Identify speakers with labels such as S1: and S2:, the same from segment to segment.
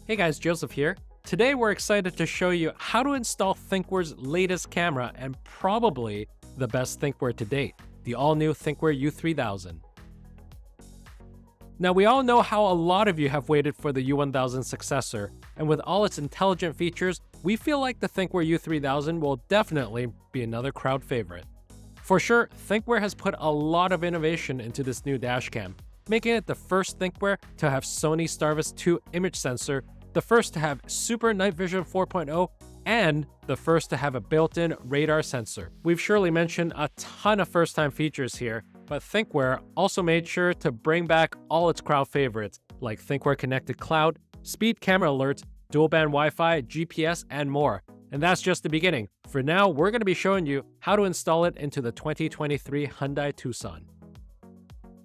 S1: Hey guys, Joseph here. Today we're excited to show you how to install Thinkware's latest camera and probably the best Thinkware to date, the all-new Thinkware U3000. Now we all know how a lot of you have waited for the U1000 successor, and with all its intelligent features, we feel like the Thinkware U3000 will definitely be another crowd favorite. For sure, Thinkware has put a lot of innovation into this new dashcam, making it the first Thinkware to have Sony STARVIS 2 image sensor, the first to have Super Night Vision 4.0, and the first to have a built-in radar sensor. We've surely mentioned a ton of first-time features here, but Thinkware also made sure to bring back all its crowd favorites, like Thinkware Connected Cloud, speed camera alerts, dual-band Wi-Fi, GPS, and more. And that's just the beginning. For now, we're going to be showing you how to install it into the 2023 Hyundai Tucson.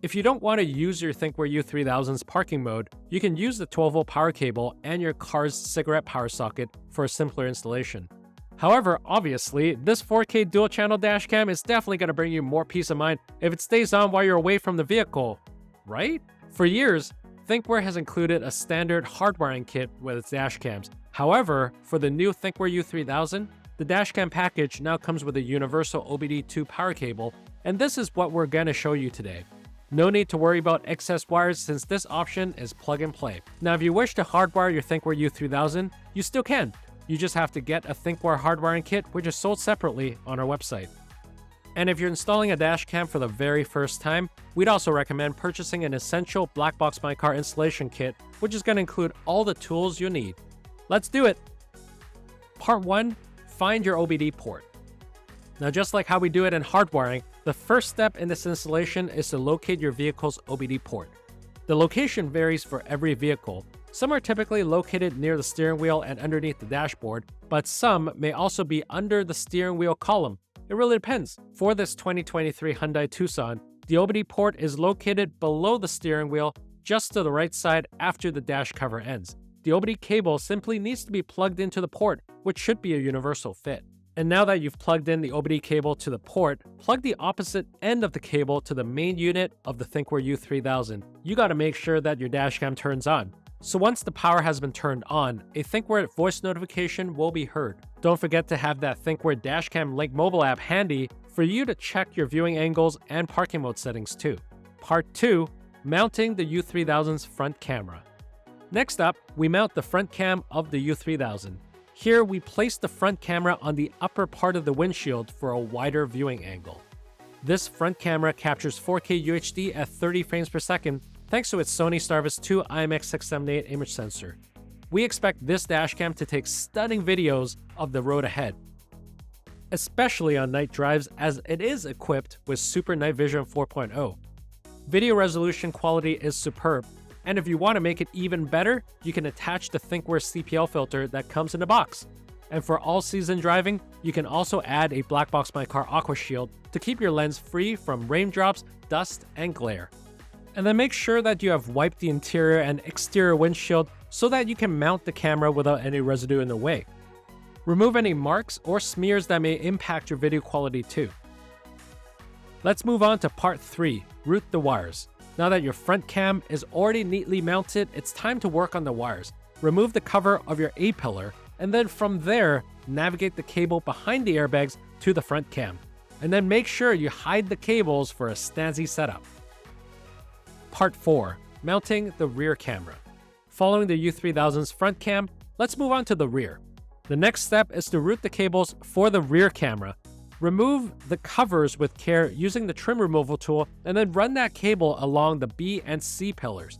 S1: If you don't want to use your Thinkware U3000's parking mode, you can use the 12-volt power cable and your car's cigarette power socket for a simpler installation. However, obviously, this 4K dual-channel dashcam is definitely going to bring you more peace of mind if it stays on while you're away from the vehicle, right? For years, Thinkware has included a standard hardwiring kit with its dashcams. However, for the new Thinkware U3000, the dashcam package now comes with a universal OBD2 power cable, and this is what we're going to show you today. No need to worry about excess wires since this option is plug and play. Now, if you wish to hardwire your Thinkware U3000, you still can. You just have to get a Thinkware hardwiring kit, which is sold separately on our website. And if you're installing a dashcam for the very first time, we'd also recommend purchasing an essential BlackboxMyCar installation kit, which is going to include all the tools you need. Let's do it! Part 1. Find your OBD port. Now, just like how we do it in hardwiring, the first step in this installation is to locate your vehicle's OBD port. The location varies for every vehicle. Some are typically located near the steering wheel and underneath the dashboard, but some may also be under the steering wheel column. It really depends. For this 2023 Hyundai Tucson, the OBD port is located below the steering wheel, just to the right side after the dash cover ends. The OBD cable simply needs to be plugged into the port, which should be a universal fit. And now that you've plugged in the OBD cable to the port, plug the opposite end of the cable to the main unit of the Thinkware U3000. You gotta make sure that your dashcam turns on. So once the power has been turned on, a Thinkware voice notification will be heard. Don't forget to have that Thinkware Dashcam Link mobile app handy for you to check your viewing angles and parking mode settings too. Part 2. Mounting the U3000's front camera. Next up, we mount the front cam of the U3000. Here, we place the front camera on the upper part of the windshield for a wider viewing angle. This front camera captures 4K UHD at 30 frames per second thanks to its Sony STARVIS 2 IMX678 image sensor. We expect this dashcam to take stunning videos of the road ahead, especially on night drives as it is equipped with Super Night Vision 4.0. Video resolution quality is superb, and if you want to make it even better, you can attach the Thinkware CPL filter that comes in a box. And for all-season driving, you can also add a BlackboxMyCar Aqua Shield to keep your lens free from raindrops, dust, and glare. And then make sure that you have wiped the interior and exterior windshield so that you can mount the camera without any residue in the way. Remove any marks or smears that may impact your video quality too. Let's move on to part 3, route the wires. Now that your front cam is already neatly mounted, it's time to work on the wires. Remove the cover of your A-pillar, and then from there, navigate the cable behind the airbags to the front cam. And then make sure you hide the cables for a snazzy setup. Part 4. Mounting the rear camera. Following the U3000's front cam, let's move on to the rear. The next step is to route the cables for the rear camera. Remove the covers with care using the trim removal tool and then run that cable along the B and C pillars.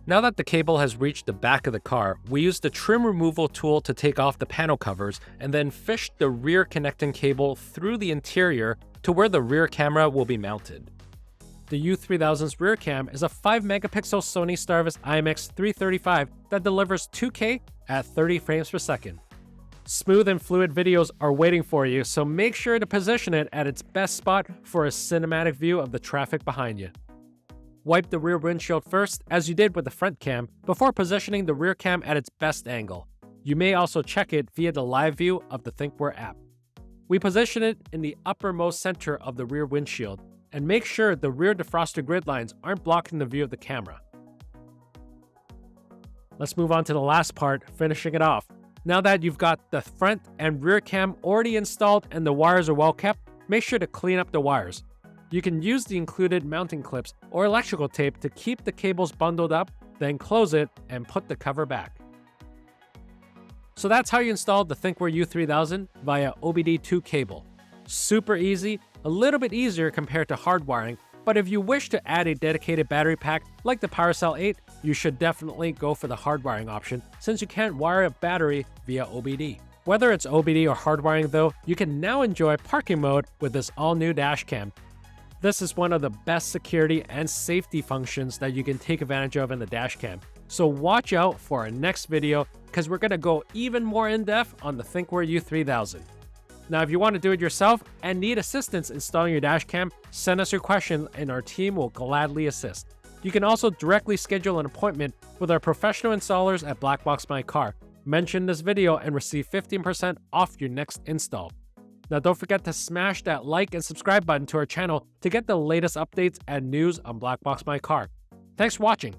S1: Now that the cable has reached the back of the car, we use the trim removal tool to take off the panel covers and then fish the rear connecting cable through the interior to where the rear camera will be mounted. The U3000's rear cam is a 5-megapixel Sony STARVIS IMX335 that delivers 2K at 30 frames per second. Smooth and fluid videos are waiting for you, so make sure to position it at its best spot for a cinematic view of the traffic behind you. Wipe the rear windshield first, as you did with the front cam, before positioning the rear cam at its best angle. You may also check it via the live view of the Thinkware app. We position it in the uppermost center of the rear windshield, and make sure the rear defroster grid lines aren't blocking the view of the camera. Let's move on to the last part, finishing it off. Now that you've got the front and rear cam already installed and the wires are well kept, make sure to clean up the wires. You can use the included mounting clips or electrical tape to keep the cables bundled up, then close it and put the cover back. So that's how you install the Thinkware U3000 via OBD2 cable. Super easy, a little bit easier compared to hard wiring, but if you wish to add a dedicated battery pack like the PowerCell 8, you should definitely go for the hard wiring option since you can't wire a battery via OBD. Whether it's OBD or hard wiring though, you can now enjoy parking mode with this all-new dash cam. This is one of the best security and safety functions that you can take advantage of in the dash cam. So watch out for our next video because we're going to go even more in-depth on the Thinkware U3000. Now, if you want to do it yourself and need assistance installing your dash cam, send us your question and our team will gladly assist. You can also directly schedule an appointment with our professional installers at BlackboxMyCar. Mention this video and receive 15% off your next install. Now, don't forget to smash that like and subscribe button to our channel to get the latest updates and news on BlackboxMyCar. Thanks for watching.